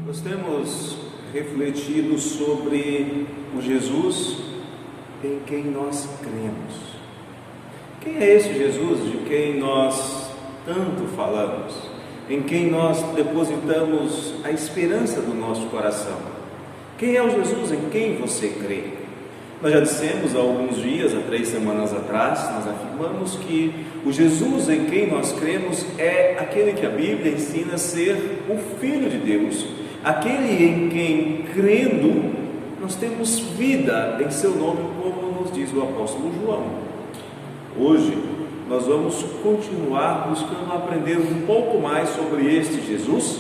Nós temos refletido sobre o Jesus em quem nós cremos. Quem é esse Jesus de quem nós tanto falamos? Em quem nós depositamos a esperança do nosso coração? Quem é o Jesus em quem você crê? Nós já dissemos há alguns dias, há 3 semanas atrás, nós afirmamos que o Jesus em quem nós cremos é aquele que a Bíblia ensina a ser o Filho de Deus, aquele em quem, crendo, nós temos vida em seu nome, como nos diz o apóstolo João. Hoje nós vamos continuar buscando aprender um pouco mais sobre este Jesus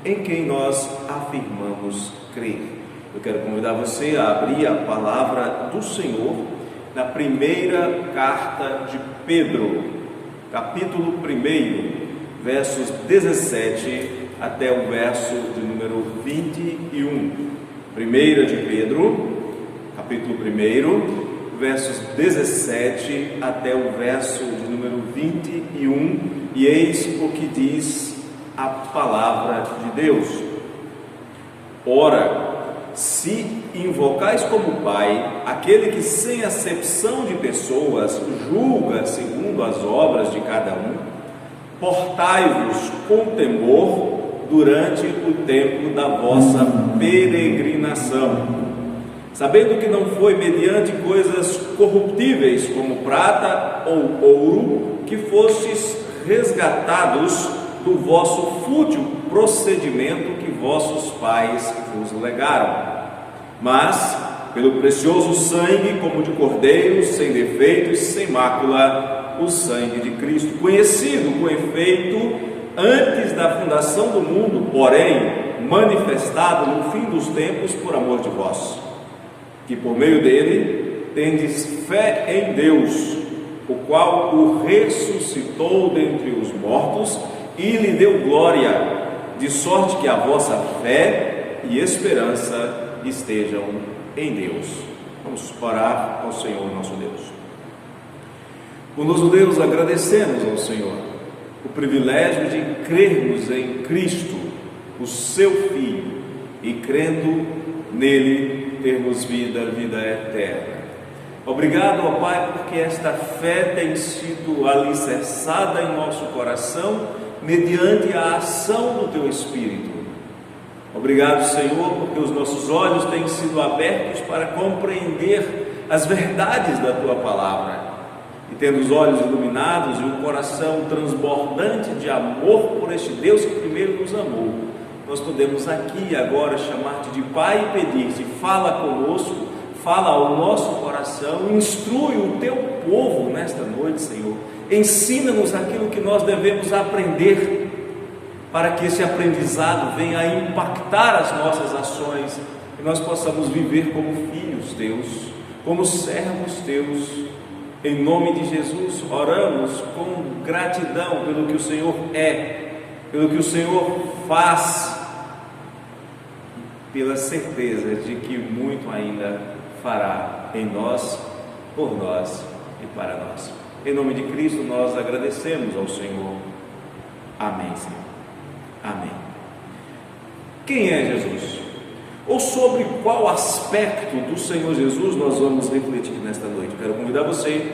em quem nós afirmamos crer. Eu quero convidar você a abrir a palavra do Senhor na primeira carta de Pedro, capítulo 1, versos 17 até o verso de número 21. Primeira de Pedro, capítulo 1, versos 17 até o verso de número 21, e eis o que diz a palavra de Deus. Ora, se invocais como Pai aquele que sem acepção de pessoas julga segundo as obras de cada um, portai-vos com temor durante o tempo da vossa peregrinação, sabendo que não foi mediante coisas corruptíveis como prata ou ouro que fostes resgatados do vosso fútil procedimento que vossos pais vos legaram, mas pelo precioso sangue, como de cordeiro, sem defeito e sem mácula, o sangue de Cristo, conhecido com efeito antes da fundação do mundo, porém manifestado no fim dos tempos por amor de vós, que por meio dele tendes fé em Deus, o qual o ressuscitou dentre os mortos e lhe deu glória, de sorte que a vossa fé e esperança estejam em Deus. Vamos orar ao Senhor nosso Deus. Bondoso Deus, agradecemos ao Senhor o privilégio de crermos em Cristo, o seu Filho, e crendo nele termos vida eterna. Obrigado, ó Pai, porque esta fé tem sido alicerçada em nosso coração mediante a ação do Teu Espírito. Obrigado, Senhor, porque os nossos olhos têm sido abertos para compreender as verdades da Tua Palavra. E tendo os olhos iluminados e um coração transbordante de amor por este Deus que primeiro nos amou, nós podemos aqui e agora chamar-te de Pai e pedir-te: fala conosco, fala ao nosso coração, instrui o Teu povo nesta noite, Senhor. Ensina-nos aquilo que nós devemos aprender, para que esse aprendizado venha a impactar as nossas ações e nós possamos viver como filhos Teus, como servos Teus. Em nome de Jesus, oramos com gratidão pelo que o Senhor é, pelo que o Senhor faz, pela certeza de que muito ainda fará em nós, por nós e para nós. Em nome de Cristo nós agradecemos ao Senhor. Amém, Senhor. Amém. Quem é Jesus? Ou sobre qual aspecto do Senhor Jesus nós vamos refletir nesta noite? Quero convidar você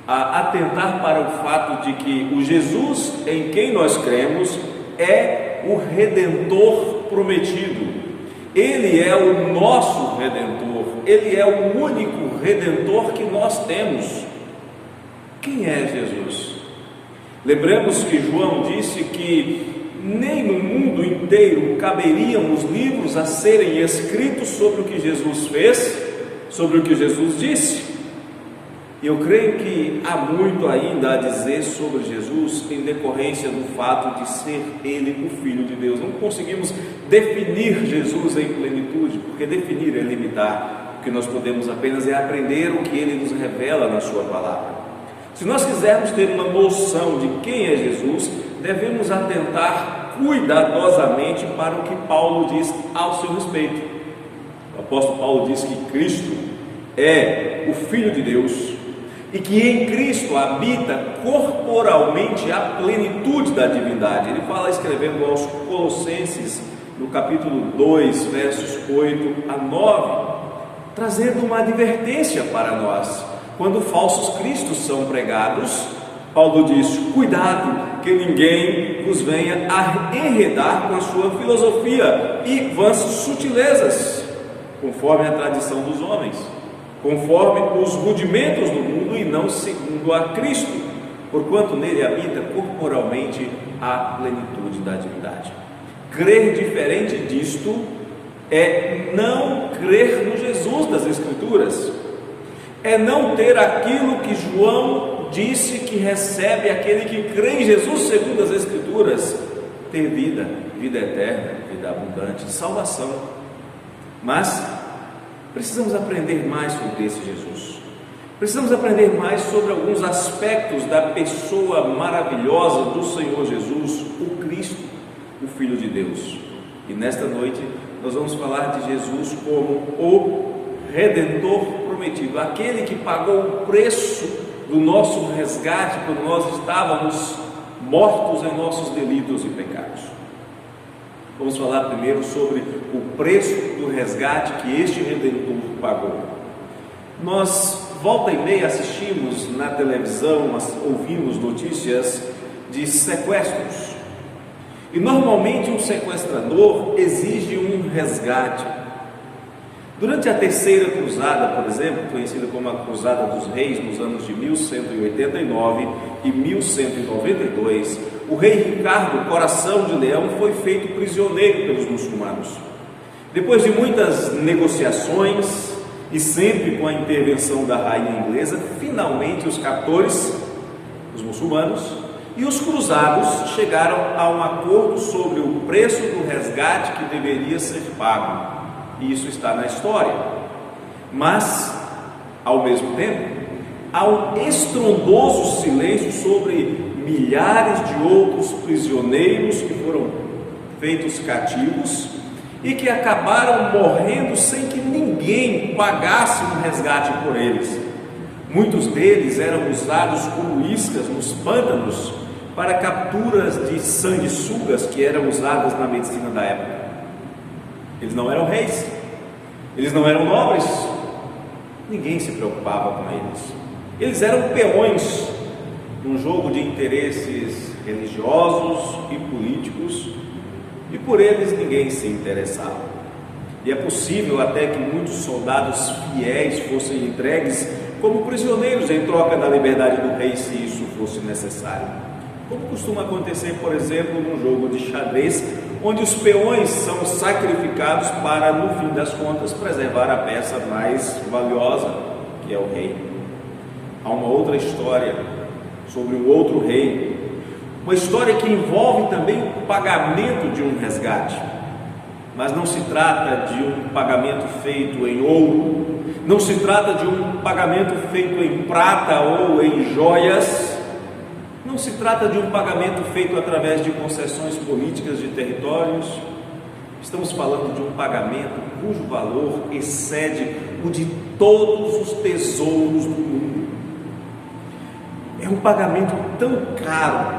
a atentar para o fato de que o Jesus em quem nós cremos é o Redentor prometido. Ele é o nosso Redentor, Ele é o único Redentor que nós temos. Quem é Jesus? Lembramos que João disse que nem no mundo inteiro caberiam os livros a serem escritos sobre o que Jesus fez, sobre o que Jesus disse. E eu creio que há muito ainda a dizer sobre Jesus em decorrência do fato de ser Ele o Filho de Deus. Não conseguimos definir Jesus em plenitude, porque definir é limitar. O que nós podemos apenas é aprender o que Ele nos revela na Sua palavra. Se nós quisermos ter uma noção de quem é Jesus, devemos atentar cuidadosamente para o que Paulo diz ao seu respeito. O apóstolo Paulo diz que Cristo é o Filho de Deus, e que em Cristo habita corporalmente a plenitude da divindade. Ele fala escrevendo aos Colossenses, no capítulo 2, versos 8 a 9, trazendo uma advertência para nós. Quando falsos cristos são pregados, Paulo diz: cuidado que ninguém vos venha a enredar com a sua filosofia e vãs sutilezas, conforme a tradição dos homens, conforme os rudimentos do mundo e não segundo a Cristo, porquanto nele habita corporalmente a plenitude da divindade. Crer diferente disto é não crer no Jesus das Escrituras, é não ter aquilo que João disse que recebe aquele que crê em Jesus segundo as Escrituras: ter vida, vida eterna, vida abundante, salvação. Mas precisamos aprender mais sobre esse Jesus, precisamos aprender mais sobre alguns aspectos da pessoa maravilhosa do Senhor Jesus, o Cristo, o Filho de Deus. E nesta noite nós vamos falar de Jesus como o Redentor prometido, aquele que pagou o preço do nosso resgate quando nós estávamos mortos em nossos delitos e pecados. Vamos falar primeiro sobre o preço do resgate que este Redentor pagou. Nós, volta e meia, assistimos na televisão, ouvimos notícias de sequestros. E normalmente um sequestrador exige um resgate. Durante a Terceira Cruzada, por exemplo, conhecida como a Cruzada dos Reis, nos anos de 1189 e 1192, o rei Ricardo, Coração de Leão, foi feito prisioneiro pelos muçulmanos. Depois de muitas negociações e sempre com a intervenção da rainha inglesa, finalmente os captores, os muçulmanos, e os cruzados chegaram a um acordo sobre o preço do resgate que deveria ser pago. E isso está na história. Mas, ao mesmo tempo, há um estrondoso silêncio sobre milhares de outros prisioneiros que foram feitos cativos e que acabaram morrendo sem que ninguém pagasse um resgate por eles. Muitos deles eram usados como iscas nos pântanos para capturas de sanguessugas que eram usadas na medicina da época. Eles não eram reis, eles não eram nobres, ninguém se preocupava com eles. Eles eram peões num jogo de interesses religiosos e políticos, e por eles ninguém se interessava. E é possível até que muitos soldados fiéis fossem entregues como prisioneiros em troca da liberdade do rei, se isso fosse necessário. Como costuma acontecer, por exemplo, num jogo de xadrez, onde os peões são sacrificados para, no fim das contas, preservar a peça mais valiosa, que é o rei. Há uma outra história sobre um outro rei, uma história que envolve também o pagamento de um resgate, mas não se trata de um pagamento feito em ouro, não se trata de um pagamento feito em prata ou em joias, não se trata de um pagamento feito através de concessões políticas de territórios. Estamos falando de um pagamento cujo valor excede o de todos os tesouros do mundo. É um pagamento tão caro,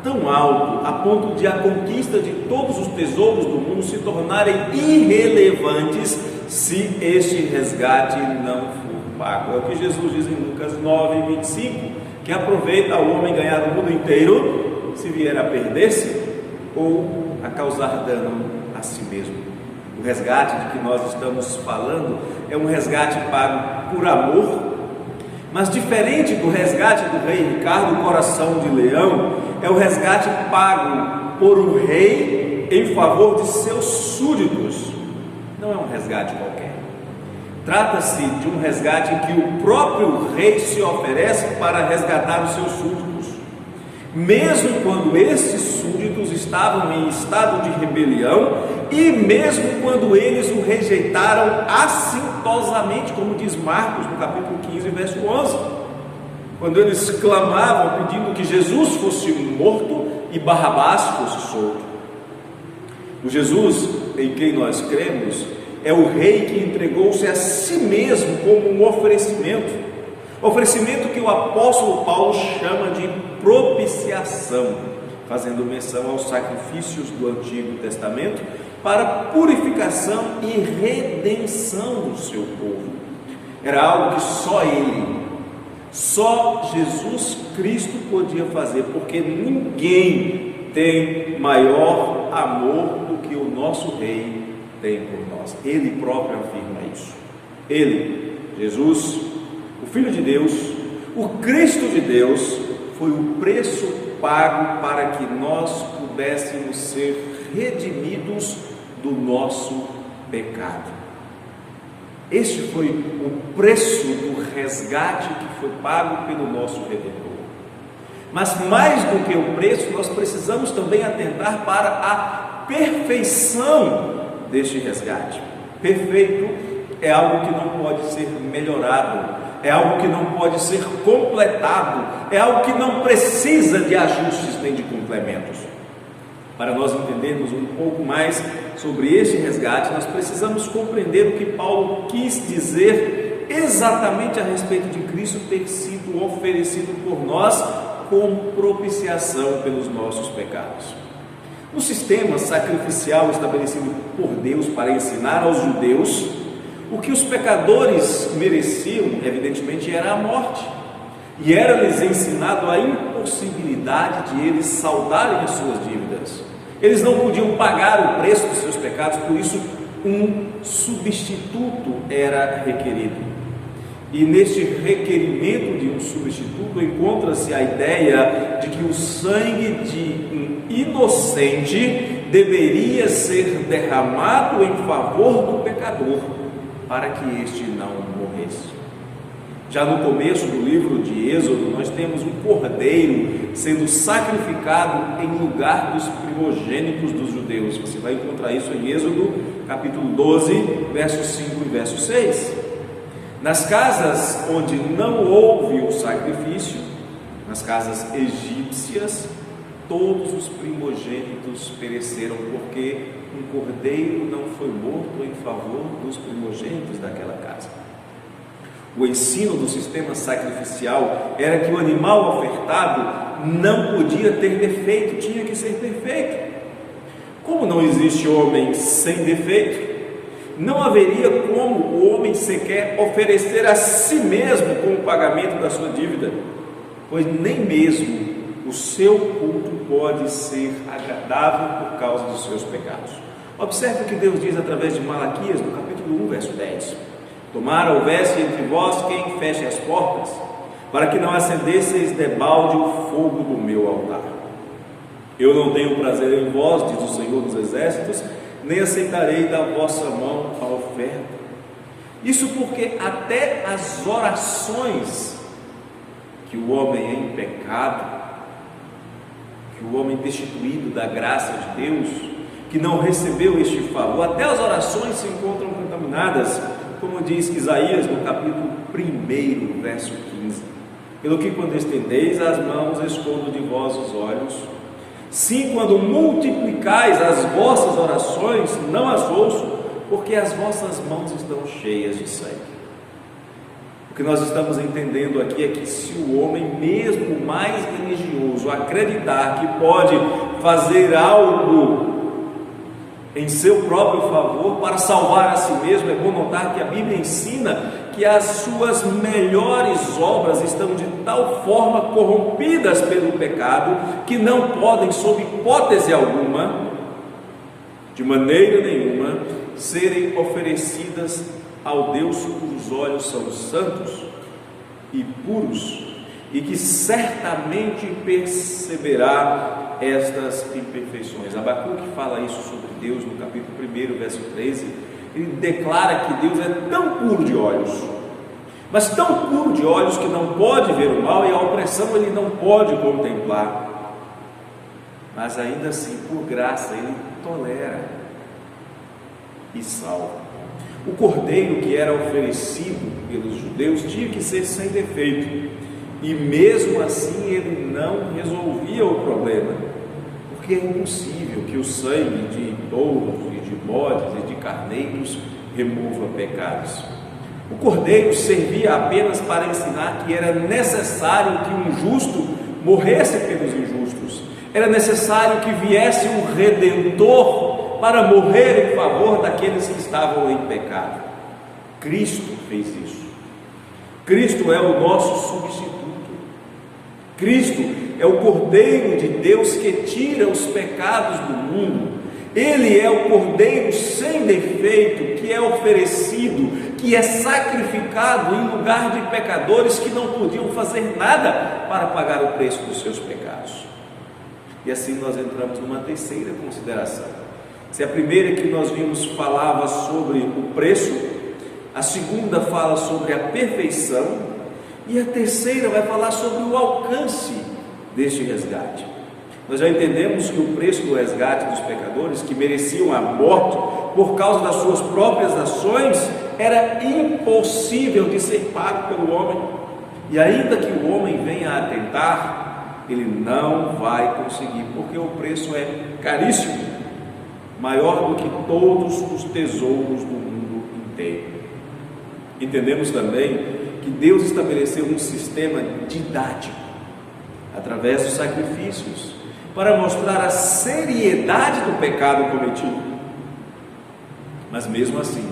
tão alto, a ponto de a conquista de todos os tesouros do mundo se tornarem irrelevantes se este resgate não for pago. É o que Jesus diz em Lucas 9:25, que aproveita o homem ganhar o mundo inteiro, se vier a perder-se ou a causar dano a si mesmo. O resgate de que nós estamos falando é um resgate pago por amor, mas diferente do resgate do rei Ricardo, Coração de Leão, é o resgate pago por um rei em favor de seus súditos. Não é um resgate qualquer. Trata-se de um resgate em que o próprio rei se oferece para resgatar os seus súditos, mesmo quando esses súditos estavam em estado de rebelião e mesmo quando eles o rejeitaram assintosamente, como diz Marcos no capítulo 15, verso 11, quando eles clamavam pedindo que Jesus fosse morto e Barrabás fosse solto. O Jesus em quem nós cremos é o rei que entregou-se a si mesmo como um oferecimento, Oferecimento que o apóstolo Paulo chama de propiciação, fazendo menção aos sacrifícios do Antigo Testamento para purificação e redenção do seu povo. Era algo que só Ele, só Jesus Cristo podia fazer, porque ninguém tem maior amor do que o nosso Rei tem por nós. Ele próprio afirma isso. Ele, Jesus, o Filho de Deus, o Cristo de Deus, foi o preço pago para que nós pudéssemos ser redimidos do nosso pecado. Este foi o preço do resgate que foi pago pelo nosso Redentor. Mas mais do que o preço, nós precisamos também atentar para a perfeição deste resgate. Perfeito é algo que não pode ser melhorado, é algo que não pode ser completado, é algo que não precisa de ajustes nem de complementos. Para nós entendermos um pouco mais sobre este resgate, nós precisamos compreender o que Paulo quis dizer exatamente a respeito de Cristo ter sido oferecido por nós como propiciação pelos nossos pecados. No sistema sacrificial estabelecido por Deus para ensinar aos judeus, o que os pecadores mereciam, evidentemente, era a morte, e era-lhes ensinado a impossibilidade de eles saldarem as suas dívidas. Eles não podiam pagar o preço dos seus pecados, por isso um substituto era requerido. E neste requerimento de um substituto encontra-se a ideia de que o sangue de um inocente deveria ser derramado em favor do pecador, para que este não morresse. Já no começo do livro de Êxodo, nós temos um cordeiro sendo sacrificado em lugar dos primogênitos dos judeus. Você vai encontrar isso em Êxodo, capítulo 12, versos 5 e verso 6. Nas casas onde não houve o sacrifício, nas casas egípcias, todos os primogênitos pereceram, porque um cordeiro não foi morto em favor dos primogênitos daquela casa. O ensino do sistema sacrificial era que o animal ofertado não podia ter defeito, tinha que ser perfeito. Como não existe homem sem defeito, não haveria como o homem sequer oferecer a si mesmo como pagamento da sua dívida, pois nem mesmo o seu culto pode ser agradável por causa dos seus pecados. Observe o que Deus diz através de Malaquias, no capítulo 1, verso 10. Tomara houvesse entre vós quem feche as portas, para que não acendesseis debalde o fogo do meu altar. Eu não tenho prazer em vós, diz o Senhor dos Exércitos, nem aceitarei da vossa mão a oferta. Isso porque até as orações que o homem é em pecado, que o homem destituído da graça de Deus, que não recebeu este favor, até as orações se encontram contaminadas, como diz Isaías no capítulo 1, verso 15. Pelo que quando estendeis as mãos, escondo de vós os olhos. Sim, quando multiplicais as vossas orações, não as ouço, porque as vossas mãos estão cheias de sangue. O que nós estamos entendendo aqui é que se o homem, mesmo mais religioso, acreditar que pode fazer algo em seu próprio favor para salvar a si mesmo, é bom notar que a Bíblia ensina que as suas melhores obras estão de tal forma corrompidas pelo pecado que não podem, sob hipótese alguma, de maneira nenhuma, serem oferecidas ao Deus cujos olhos são santos e puros, e que certamente perceberá estas imperfeições. Abacuque fala isso sobre Deus no capítulo 1, verso 13. Ele declara que Deus é tão puro de olhos, mas tão puro de olhos que não pode ver o mal, e a opressão ele não pode contemplar, mas ainda assim, por graça, ele tolera e salva. O cordeiro que era oferecido pelos judeus tinha que ser sem defeito, e mesmo assim ele não resolvia o problema, porque é impossível que o sangue de touros e de bodes e de carneiros remova pecados. O cordeiro servia apenas para ensinar que era necessário que um justo morresse pelos injustos. Era necessário que viesse um redentor para morrer em favor daqueles que estavam em pecado. Cristo fez isso. Cristo é o nosso substituto. Cristo é o Cordeiro de Deus que tira os pecados do mundo. Ele é o Cordeiro sem defeito que é oferecido, que é sacrificado em lugar de pecadores que não podiam fazer nada para pagar o preço dos seus pecados. E assim nós entramos numa terceira consideração. Se a primeira que nós vimos falava sobre o preço, a segunda fala sobre a perfeição, e a terceira vai falar sobre o alcance deste resgate. Nós já entendemos que o preço do resgate dos pecadores que mereciam a morte por causa das suas próprias ações era impossível de ser pago pelo homem. E ainda que o homem venha a tentar, ele não vai conseguir, porque o preço é caríssimo, maior do que todos os tesouros do mundo inteiro. Entendemos também que Deus estabeleceu um sistema didático através dos sacrifícios para mostrar a seriedade do pecado cometido. Mas mesmo assim,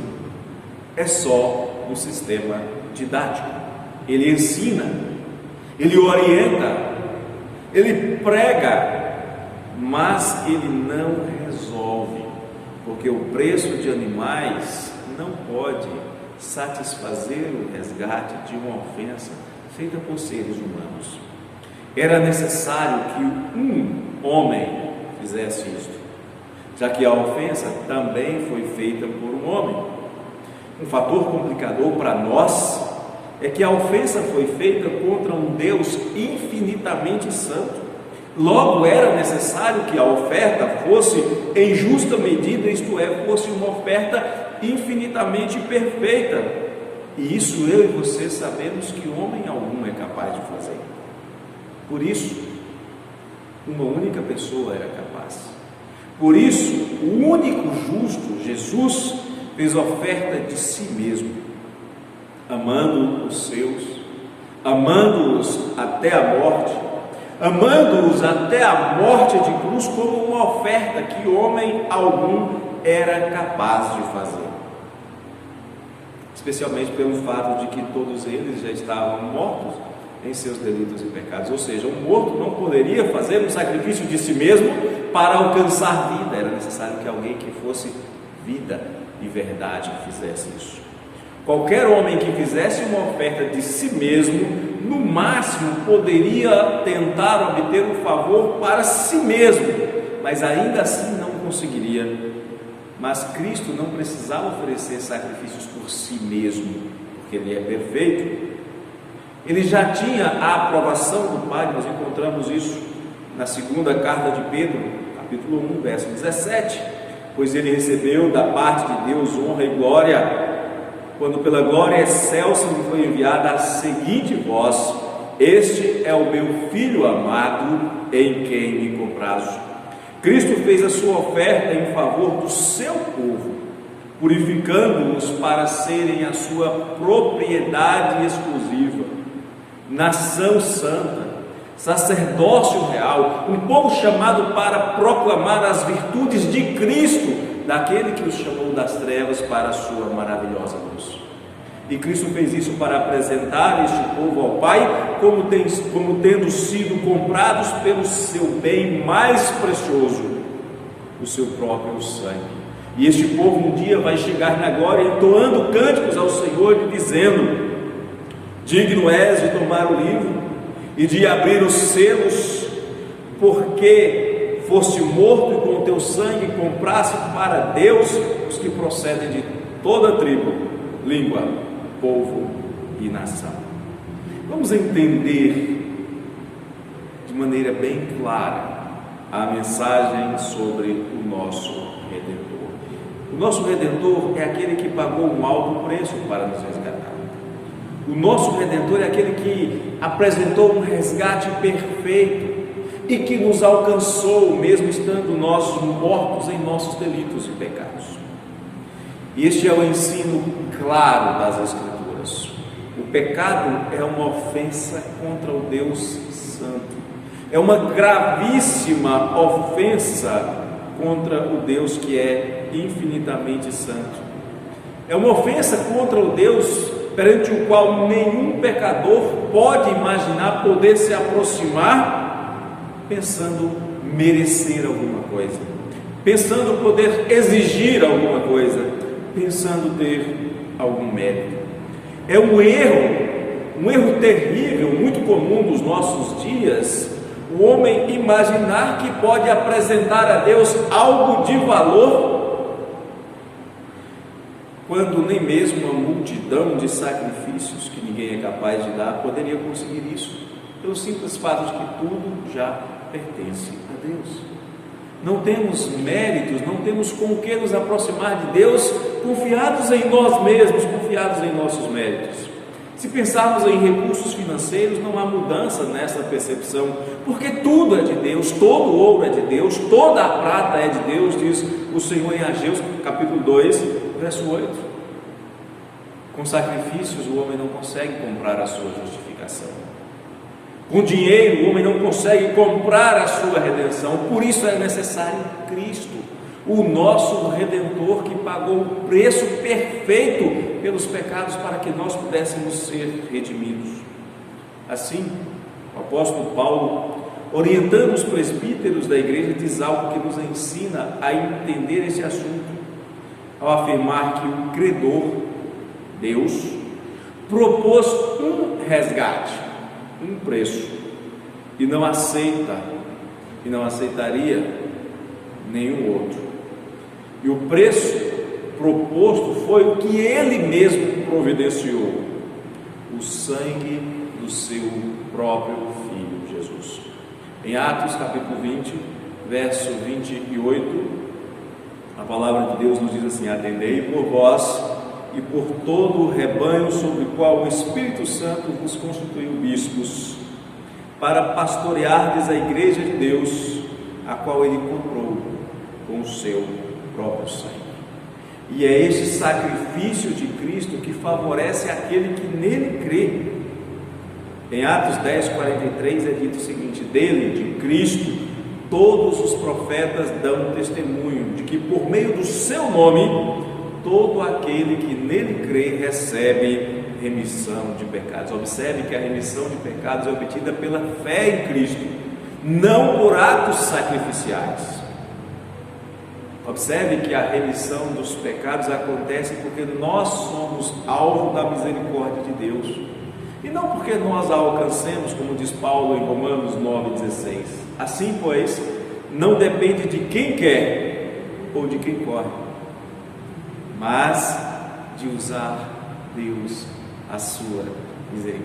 é só um sistema didático. Ele ensina, ele orienta, ele prega, mas ele não resolve, porque o preço de animais não pode satisfazer o resgate de uma ofensa feita por seres humanos. Era necessário que um homem fizesse isto, já que a ofensa também foi feita por um homem. Um fator complicador para nós é que a ofensa foi feita contra um Deus infinitamente santo. Logo era necessário que a oferta fosse em justa medida, isto é, fosse uma oferta infinitamente perfeita. E isso eu e você sabemos que homem algum é capaz de fazer. Por isso, uma única pessoa era capaz. Por isso, o único justo, Jesus, fez oferta de si mesmo, amando os seus, amando-os até a morte, amando-os até a morte de cruz, como uma oferta que homem algum era capaz de fazer. Especialmente pelo fato de que todos eles já estavam mortos em seus delitos e pecados, ou seja, um morto não poderia fazer um sacrifício de si mesmo para alcançar vida. Era necessário que alguém que fosse vida e verdade fizesse isso. Qualquer homem que fizesse uma oferta de si mesmo, no máximo poderia tentar obter um favor para si mesmo, mas ainda assim não conseguiria. Mas Cristo não precisava oferecer sacrifícios por si mesmo, porque Ele é perfeito. Ele já tinha a aprovação do Pai. Nós encontramos isso na segunda carta de Pedro, capítulo 1, verso 17. Pois ele recebeu da parte de Deus honra e glória, quando pela glória excelsa lhe foi enviada a seguinte voz: este é o meu Filho amado, em quem me comprazo. Cristo fez a sua oferta em favor do seu povo, purificando-os para serem a sua propriedade exclusiva, nação santa, sacerdócio real, um povo chamado para proclamar as virtudes de Cristo, daquele que os chamou das trevas para a sua maravilhosa luz. E Cristo fez isso para apresentar este povo ao Pai como tendo sido comprados pelo seu bem mais precioso, o seu próprio sangue. E este povo um dia vai chegar na glória entoando cânticos ao Senhor e dizendo: digno és de tomar o livro e de abrir os selos, porque foste morto e com teu sangue compraste para Deus os que procedem de toda tribo, língua, povo e nação. Vamos entender de maneira bem clara a mensagem sobre o nosso Redentor. O nosso Redentor é aquele que pagou um alto preço para nos resgatar. O nosso Redentor é aquele que apresentou um resgate perfeito e que nos alcançou, mesmo estando nós mortos em nossos delitos e pecados. E este é o ensino claro das Escrituras. o pecado é uma ofensa contra o Deus Santo, é uma gravíssima ofensa contra o Deus que é infinitamente santo, é uma ofensa contra o Deus perante o qual nenhum pecador pode imaginar poder se aproximar pensando merecer alguma coisa, pensando poder exigir alguma coisa, pensando ter algum mérito. É um erro terrível, muito comum nos nossos dias, o homem imaginar que pode apresentar a Deus algo de valor quando nem mesmo uma multidão de sacrifícios que ninguém é capaz de dar poderia conseguir isso, pelo simples fato de que tudo já pertence a Deus. Não temos méritos, não temos com que nos aproximar de Deus, confiados em nós mesmos, confiados em nossos méritos. Se pensarmos em recursos financeiros, não há mudança nessa percepção, porque tudo é de Deus, todo o ouro é de Deus, toda a prata é de Deus, diz o Senhor em Ageu, capítulo 2, verso 8. Com sacrifícios o homem não consegue comprar a sua justificação. Com dinheiro o homem não consegue comprar a sua redenção. Por isso é necessário Cristo, o nosso Redentor, que pagou o preço perfeito pelos pecados para que nós pudéssemos ser redimidos. Assim, o apóstolo Paulo, orientando os presbíteros da igreja, diz algo que nos ensina a entender esse assunto, ao afirmar que o credor, Deus, propôs um resgate, um preço, e não aceita, e não aceitaria nenhum outro. E o preço proposto foi o que ele mesmo providenciou, o sangue do seu próprio Filho Jesus. Em Atos capítulo 20, verso 28, a palavra de Deus nos diz assim: atendei por vós e por todo o rebanho sobre o qual o Espírito Santo vos constituiu bispos, para pastoreardes a igreja de Deus, a qual ele comprou com o seu próprio sangue. E é este sacrifício de Cristo que favorece aquele que nele crê. Em Atos 10, 43 é dito o seguinte: dele, de Cristo, todos os profetas dão testemunho de que por meio do seu nome todo aquele que nele crê recebe remissão de pecados. Observe que a remissão de pecados é obtida pela fé em Cristo, não por atos sacrificiais. Observe que a remissão dos pecados acontece porque nós somos alvo da misericórdia de Deus, e não porque nós a alcancemos, como diz Paulo em Romanos 9,16. Assim, pois, não depende de quem quer ou de quem corre, mas de usar Deus a sua misericórdia.